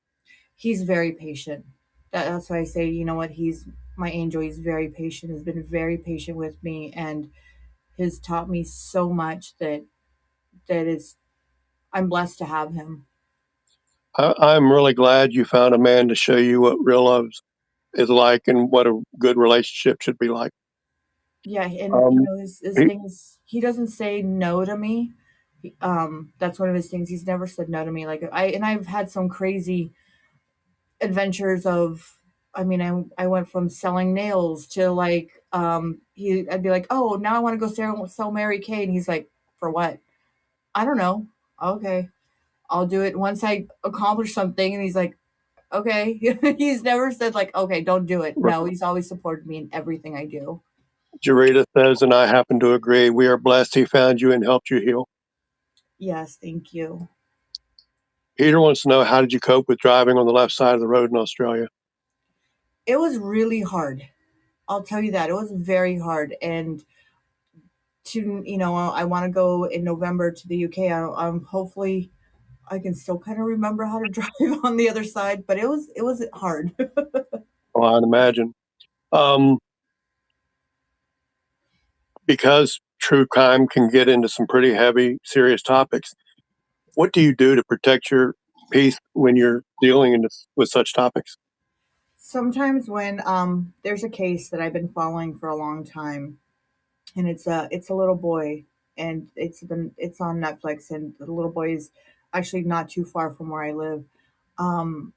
He's very patient. That's why I say, you know what, he's my angel. He's very patient, has been very patient with me, and has taught me so much that is I'm blessed to have him. I'm really glad you found a man to show you what real love is like and what a good relationship should be like. Yeah, and Um, his he, thing is, he doesn't say no to me. That's one of his things. He's never said no to me. I've had some crazy adventures of, I mean, I went from selling nails to, like, I'd be like, "Oh, now I want to go sell Mary Kay," and he's like, "For what?" "I don't know." "Okay, I'll do it once I accomplish something." And he's like, "Okay." He's never said, like, "Okay, don't do it." No, he's always supported me in everything I do. Jarita says, and I happen to agree, we are blessed he found you and helped you heal. Yes, thank you. Peter wants to know, how did you cope with driving on the left side of the road in Australia? It was really hard. I'll tell you that. It was very hard. And I want to go in November to the UK. Hopefully I can still kind of remember how to drive on the other side, but it was hard. Well, I'd imagine. Um, because true crime can get into some pretty heavy, serious topics. What do you do to protect your peace when you're dealing with such topics? Sometimes when there's a case that I've been following for a long time, and it's a little boy, and it's on Netflix, and the little boy is actually not too far from where I live. Um,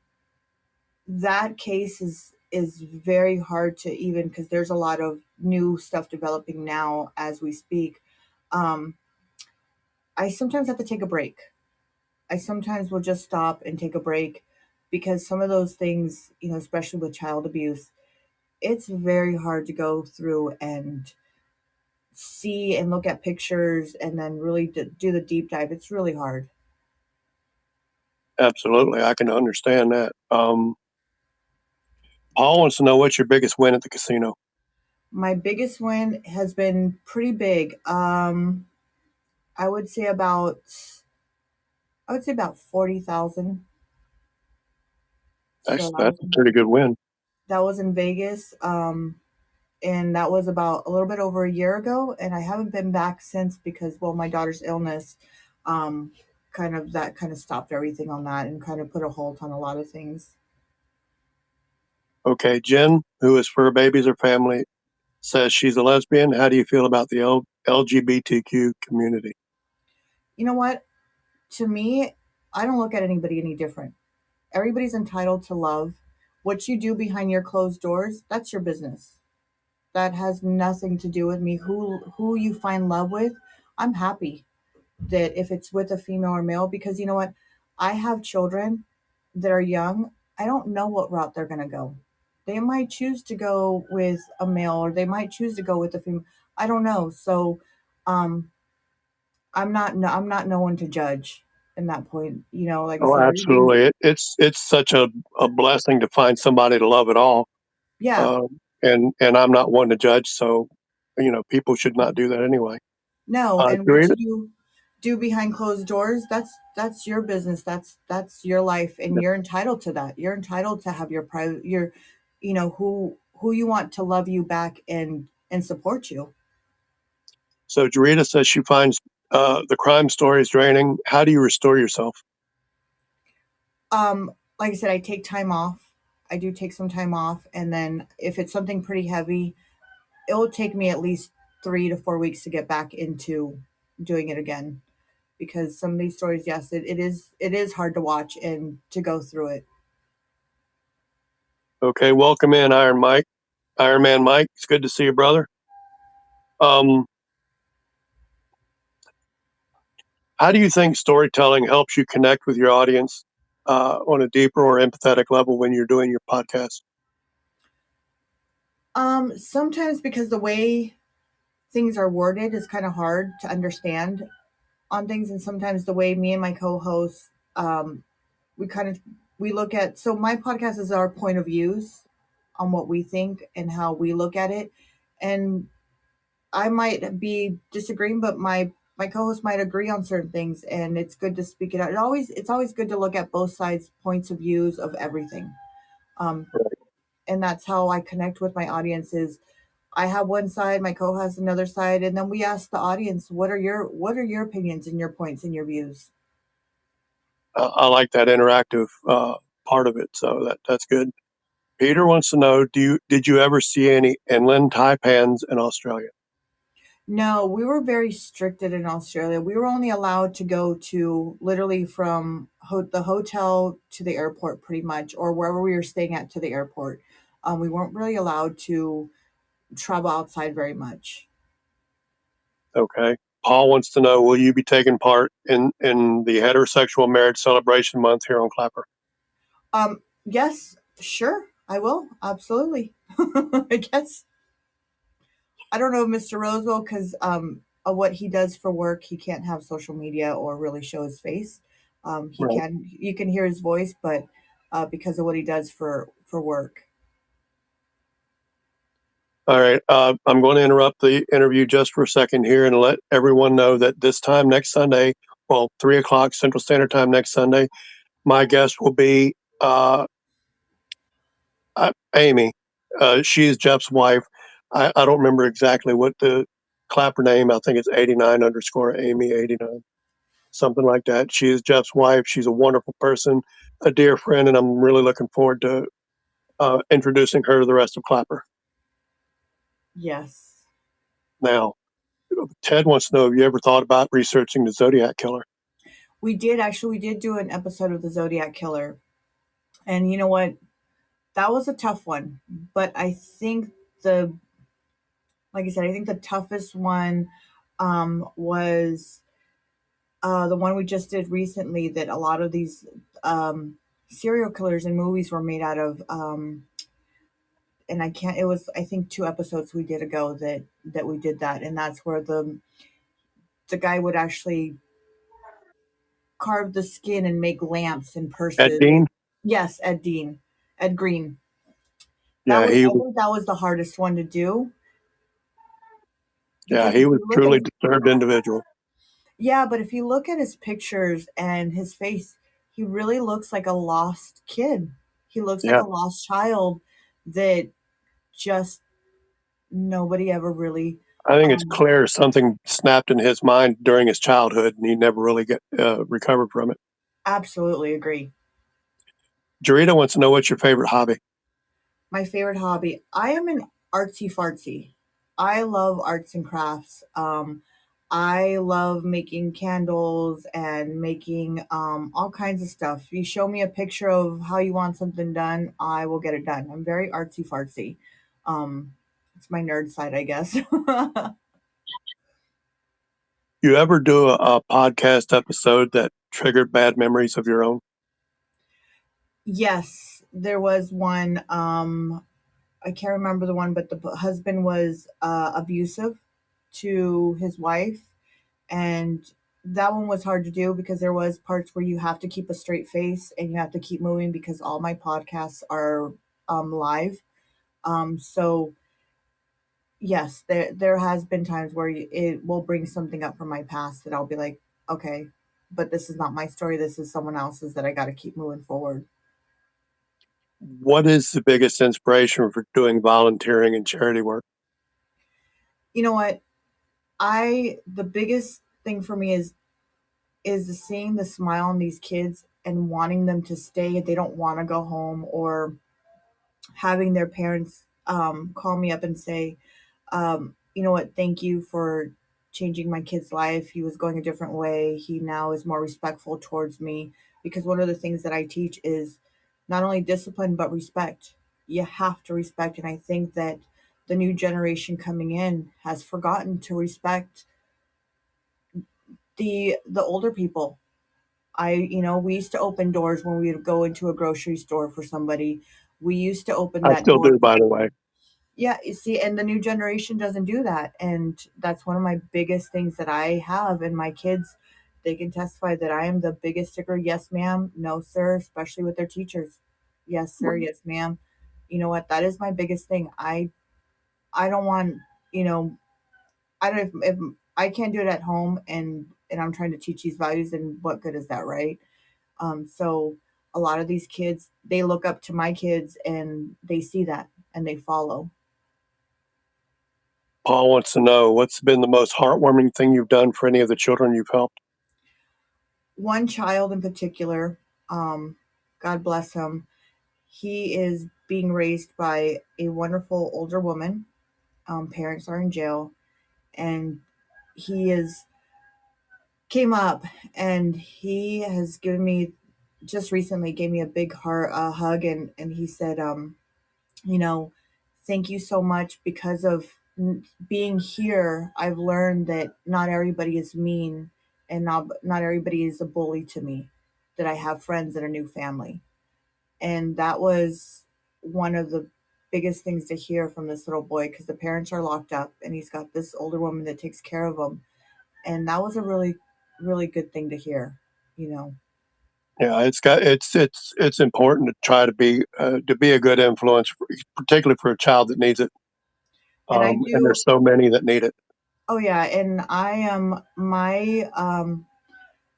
that case is very hard to, even because there's a lot of new stuff developing now as we speak. Um, I sometimes have to take a break. I sometimes will just stop and take a break because some of those things, especially with child abuse, it's very hard to go through and see and look at pictures and then really do the deep dive. It's really hard. Absolutely, I can understand that. Paul wants to know what's your biggest win at the casino. My biggest win has been pretty big. I would say about I would say about 40,000. So That's a pretty good win. that was in Vegas. And that was about a little bit over a year ago, and I haven't been back since because, well, my daughter's illness um kind of stopped everything on that and kind of put a halt on a lot of things. Okay, Jen, who is fur babies or family, says she's a lesbian. How do you feel about the LGBTQ community? You know what? To me, I don't look at anybody any different. Everybody's entitled to love. What you do behind your closed doors, that's your business. That has nothing to do with me. Who you find love with, I'm happy that if it's with a female or male, because you know what? I have children that are young. I don't know what route they're going to go. They might choose to go with a male or they might choose to go with a female. I don't know. So um I'm not no one to judge in that point. Like I Oh, said, everybody's, absolutely. It's such a blessing to find somebody to love it all. yeah. And I'm not one to judge, so people should not do that anyway. No, and what Karina, you do behind closed doors, that's your business. That's your life, and you're entitled to that. You're entitled to have your private your who you want to love you back and support you. so Jarita says she finds the crime stories draining. How do you restore yourself? Like I said, I take time off. I do take some time off, and then if it's something pretty heavy, it will take me at least 3 to 4 weeks to get back into doing it again. Because some of these stories, yes, it is hard to watch and to go through it. Okay, welcome in, Iron Man Mike. It's good to see you, brother. Um, how do you think storytelling helps you connect with your audience on a deeper or empathetic level when you're doing your podcast? Sometimes because the way things are worded is kind of hard to understand on things, and sometimes the way me and my co-hosts, we kind of we look at, so my podcast is our point of views on what we think and how we look at it, and I might be disagreeing, but my co-host might agree on certain things, and it's good to speak it out. It's always good to look at both sides points of views of everything. Um, and that's how I connect with my audience is I have one side, my co has another side, and then we ask the audience, what are your opinions and your points and your views? I like that interactive part of it, so that's good. Peter wants to know: did you ever see any inland taipans in Australia? No, we were very stricted in Australia. We were only allowed to go to literally from the hotel to the airport, pretty much, or wherever we were staying at to the airport. We weren't really allowed to travel outside very much. Okay. Paul wants to know: will you be taking part in the heterosexual marriage celebration month here on Clapper? Yes, sure, I will. Absolutely. I guess. I don't know Mr. Rosewell because of what he does for work, he can't have social media or really show his face. He Right. can You can hear his voice, but because of what he does for work. All right. I'm going to interrupt the interview just for a second here and let everyone know that this time next Sunday, well, 3 o'clock Central Standard Time next Sunday, my guest will be Amy. She is Jeff's wife. I don't remember exactly what the Clapper name. I think it's 89 underscore Amy 89, something like that. She is Jeff's wife. She's a wonderful person, a dear friend, and I'm really looking forward to introducing her to the rest of Clapper. Yes. Now, Ted wants to know, have you ever thought about researching the Zodiac Killer? We did do an episode of the Zodiac Killer. And you know what? That was a tough one. But I think the like I said, I think the toughest one was the one we just did recently, that a lot of these serial killers in movies were made out of. And I can't. It was, I think, 2 episodes we did ago that we did that, and that's where the guy would actually carve the skin and make lamps and Ed purses. Dean? Yes, Ed Green. Yeah, I think that was the hardest one to do, because he if was you look at truly his, disturbed individual. yeah, but if you look at his pictures and his face, he really looks like a lost kid. He looks like Yeah, a lost child that just nobody ever really. I think it's Um, clear something snapped in his mind during his childhood, and he never really recovered from it. Absolutely agree. Jarita wants to know, what's your favorite hobby? My favorite hobby. I am an artsy fartsy. I love arts and crafts. I love making candles and making all kinds of stuff. If you show me a picture of how you want something done, I will get it done. I'm very artsy fartsy. Um, it's my nerd side, I guess. You ever do a podcast episode that triggered bad memories of your own? Yes, there was one. I can't remember the one, but the husband was abusive to his wife, and that one was hard to do because there was parts where you have to keep a straight face and you have to keep moving, because all my podcasts are live. So yes, there has been times where it will bring something up from my past that I'll be like, okay, but this is not my story. This is someone else's, that I got to keep moving forward. What is the biggest inspiration for doing volunteering and charity work? You know what? I The biggest thing for me is seeing the smile on these kids and wanting them to stay. They don't want to go home, or having their parents call me up and say, you know what, thank you for changing my kid's life. He was going a different way. He now is more respectful towards me. Because one of the things that I teach is not only discipline, but respect. You have to respect. And I think that the new generation coming in has forgotten to respect the older people. We used to open doors when we would go into a grocery store for somebody. We used to open I that still door. do, by the way. Yeah, you see, and the new generation doesn't do that. And that's one of my biggest things that I have. And my kids, they can testify that I am the biggest sticker. Yes, ma'am. No, sir. Especially with their teachers. Yes, sir. Yes, ma'am. You know what? That is my biggest thing. I don't want, you know, I don't, if I can't do it at home, and I'm trying to teach these values, then what good is that, right? So a lot of these kids, they look up to my kids and they see that and they follow. Paul wants to know, what's been the most heartwarming thing you've done for any of the children you've helped? One child in particular, um, God bless him, he is being raised by a wonderful older woman. Parents are in jail, and he is came up, and he has given me, just recently gave me a big heart hug, and he said, you know, thank you so much. Because of being here, I've learned that not everybody is mean, and not everybody is a bully to me, that I have friends and a new family. And that was one of the biggest things to hear from this little boy, because the parents are locked up and he's got this older woman that takes care of him. And that was a really, really good thing to hear, you know. Yeah, it's important to try to be a good influence, particularly for a child that needs it. And I And do. there's so many that need it. Oh yeah, and I am my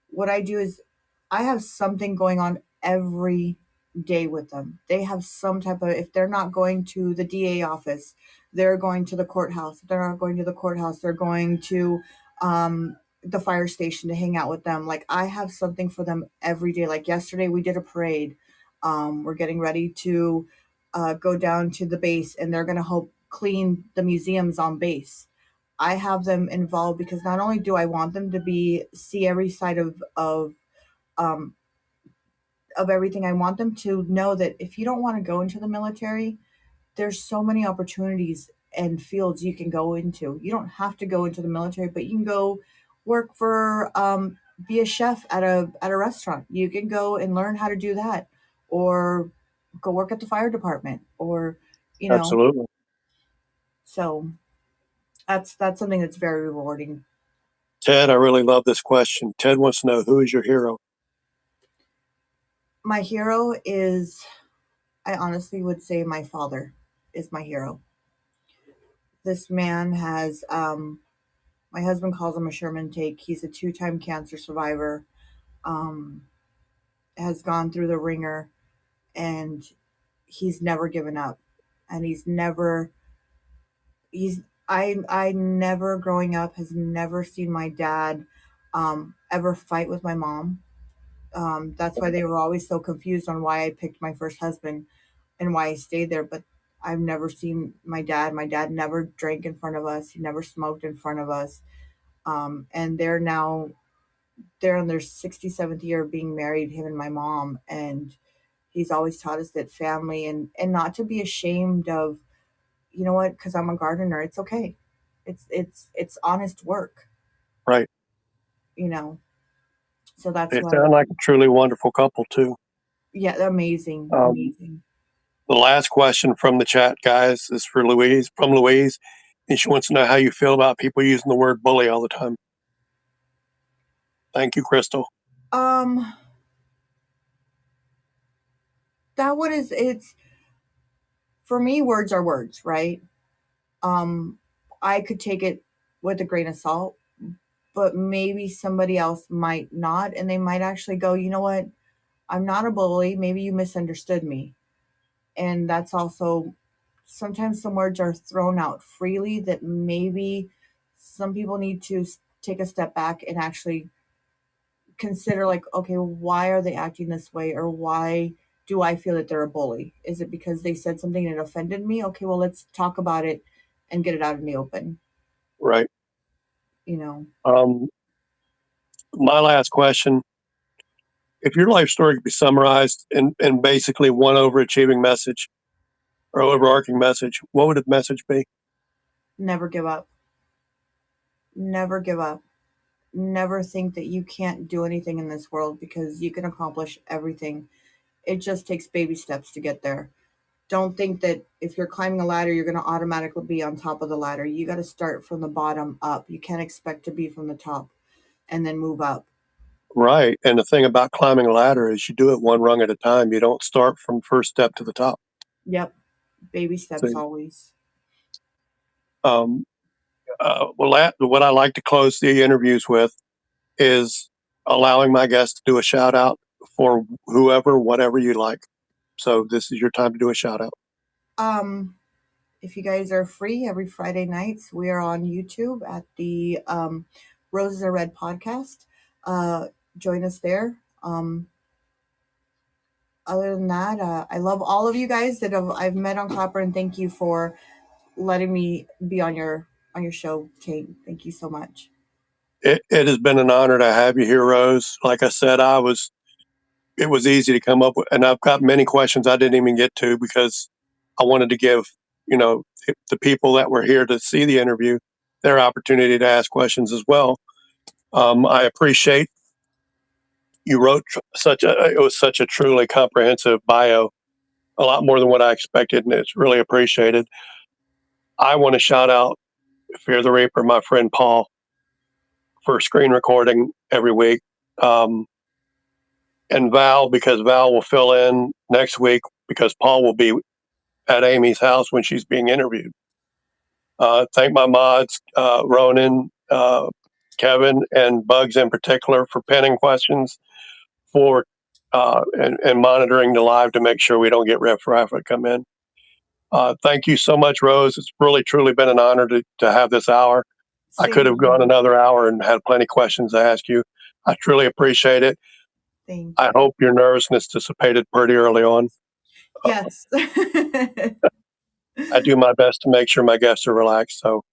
what I do is I have something going on every day with them. They have some type of, if they're not going to the DA office, they're going to the courthouse. If they're not going to the courthouse, they're going to the fire station to hang out with them. Like I have something for them every day. Like yesterday we did a parade. We're getting ready to go down to the base and they're going to help clean the museums on base. I have them involved because not only do I want them to be see every side um, of everything, I want them to know that if you don't want to go into the military, there's so many opportunities and fields you can go into. You don't have to go into the military, but you can go work for be a chef at a restaurant. You can go and learn how to do that, or go work at the fire department, or you know. Absolutely. So that's something that's very rewarding. Ted, I really love this question. Ted wants to know, who is your hero? My hero is, I honestly would say my father is my hero. This man has, my husband calls him a Sherman take. He's a two-time cancer survivor, um, has gone through the ringer, and he's never given up. And I never growing up has never seen my dad ever fight with my mom. That's why they were always so confused on why I picked my first husband and why I stayed there. But I've never seen my dad. My dad never drank in front of us. He never smoked in front of us. And they're in their 67th year of being married, him and my mom. And he's always taught us that family and not to be ashamed of, you know what, because I'm a gardener, it's okay. It's honest work, Right. you know. So that's They why, sound like a truly wonderful couple, too. yeah, amazing, Um, amazing. the last question from the chat, guys, is for Louise, from Louise. And she wants to know how you feel about people using the word bully all the time. Thank you, Crystal. Um, that one is, it's, for me, words are words, right? Um, I could take it with a grain of salt, but maybe somebody else might not, and they might actually go, you know what? I'm not a bully. Maybe you misunderstood me. And that's also, sometimes some words are thrown out freely that maybe some people need to take a step back and actually consider, like, okay, why are they acting this way, or why do I feel that they're a bully? Is it because they said something that offended me? Okay, well, let's talk about it and get it out in the open, Right. you know. Um, my last question, if your life story could be summarized in basically one overachieving message or overarching message, what would the message be? Never give up. Never give up. Never think that you can't do anything in this world, because you can accomplish everything. It just takes baby steps to get there. Don't think that if you're climbing a ladder, you're going to automatically be on top of the ladder. You got to start from the bottom up. You can't expect to be from the top and then move up. Right. And the thing about climbing a ladder is you do it one rung at a time. You don't start from first step to the top. Yep. Baby steps So, always. um, what I like to close the interviews with is allowing my guests to do a shout out for whoever, whatever you like. So this is your time to do a shout out. Um, if you guys are free every Friday nights, we are on YouTube at the Roses Are Red podcast. Uh, Join us there. Other than that, I love all of you guys that I've met on Clapper, and thank you for letting me be on your show, Kate. Thank you so much. It has been an honor to have you here, Rose. Like I said, it was easy to come up with, and I've got many questions I didn't even get to because I wanted to give, the people that were here to see the interview their opportunity to ask questions as well. I appreciate you wrote it was such a truly comprehensive bio, a lot more than what I expected, and it's really appreciated. I want to shout out Fear the Reaper, my friend Paul, for screen recording every week. And Val, because Val will fill in next week because Paul will be at Amy's house when she's being interviewed. Thank my mods, Ronan, Kevin, and Bugs in particular for penning questions for and monitoring the live to make sure we don't get riffraff that come in. Thank you so much, Rose. It's really, truly been an honor to have this hour. I could have gone another hour and had plenty of questions to ask you. I truly appreciate it. Thank you. I hope your nervousness dissipated pretty early on. Yes. I do my best to make sure my guests are relaxed. So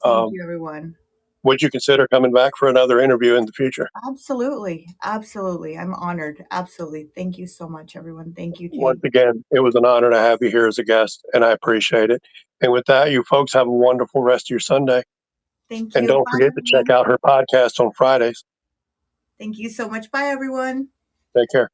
thank you, everyone. Would you consider coming back for another interview in the future? Absolutely. Absolutely. I'm honored. Absolutely. Thank you so much, everyone. Thank you, Tate. Once again, it was an honor to have you here as a guest, and I appreciate it. And with that, you folks have a wonderful rest of your Sunday. Thank you. And don't forget to check out her podcast on Fridays. Thank you so much. Bye, everyone. Take care.